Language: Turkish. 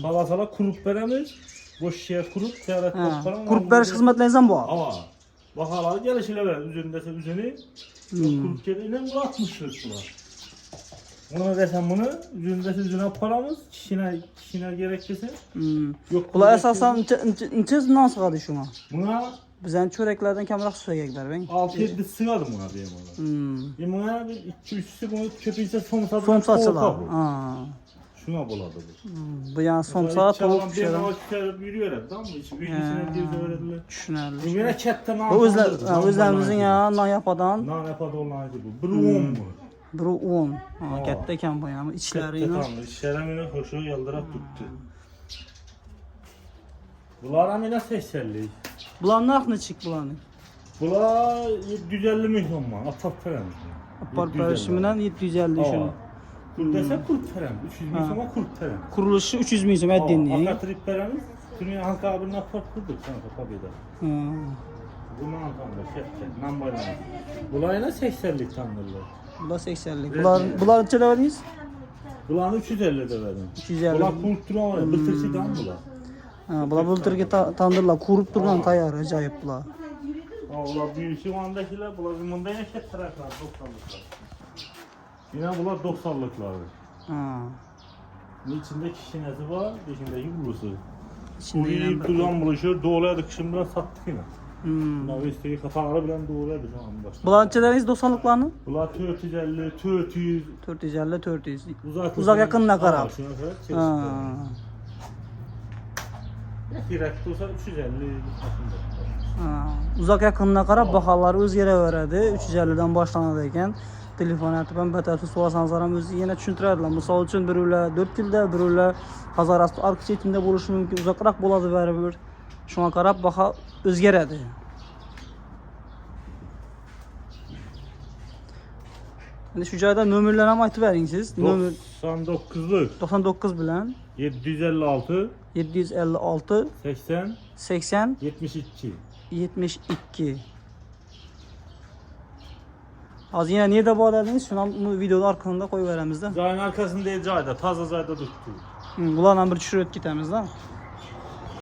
Sala sala kurup veremiz. Boş şeye kurup tiyaret toplarım. Kurup veriş hizmetlerinizden bu. Ama bakalım gelişiyle ver. Üzerindeyse üzerine. Kurup geldiğinden bu 60 lira. Ona desem bunu üzerindeyse üzerine paramız. Kişine gerekirse. Yok. Bula esasen inçiz nasıl kadı şuna? Buna Bizden çöreklerden kamera sürekler ben. 6-7 sığardım buna diyeyim ona. Buna 2-3'sü bunu köpüyse somsa Somsaçılar. Şuna buladı bu. Bu yani somsa tavuk pişiren. pişiren. Bir pişirip yürüyor hep tamam mı? Üçüncüsüne bir öğrendiler. Düşünerli. Bu yine ketten Bu özlerimizin ya nan yapadan. Nan yapadan olanıydı bu. Bir un mu? Buru un. Getteken bu yani içleriyle. Tamam içlerine hoşu yaldırak tuttu. Bunlar amına 80'lik. Bulan nakne çık bulanı. Bunlar 750 milyon man. Apart falan. Apar paylaşımından 750 şunu. Kurt dese kurt falan. 300 milyon kurt falan. Kuruluşu 300 milyon edinliği. Akatrip paramız. Dünya Halk abinin apart kurduk sana kapıda. Bunu anlamda şefken. Nambayla. Bunlar yine 80'lik tanrılar. Bu da 80'lik. Bunlar neçə verdiniz? Bunları 350 de verdim. 350. Bunlar kultura var ya, bıtırçıdan bunlar. Bunlar bulturki tandırlar, kurup duran tayar, acayip bunlar. Bunlar büyük şu andakiler, bunlar bunda yine şef taraflar, 90'lıklar. Yine bunlar 90'lıklar. İçinde kişinesi var, içindeki bulusu. Bu yiyip duran buluşuyor, doğruladık, şimdi biraz sattık yine. Bunlar isteği kafaları bilen doğruladık şu anda. Bunlar neçələriniz 90'lıklarını? Bunlar 450, 400. 450, 400. Uzak yakınına qarab. Şuna kadar Direkt olsa 350 Uzak yakınına qarab baxarları öz yerə verədi. 350'den başlanır ekan. Telefon atıb bətərsiz sorasanızlar özü yenə düşündürərlər. Misal üçün birilər 4 ildə, birilər Hazarastı arx çetində buluşu mümkün, uzaqraq boladı bərabər. Şuna qarab baxa özgərədi. İndi şu cayda nömrələri amma aytıb verin siz. 99'luk 99 bilən 756 756 80 80 72. 72. Az yine niye de bu dediniz? Şuna bu videonun arkanında koy veremizde. Zayın arkasında değil cayda, taze cayda tuttu. Bunlarla bir düşürüp gitmemiz de.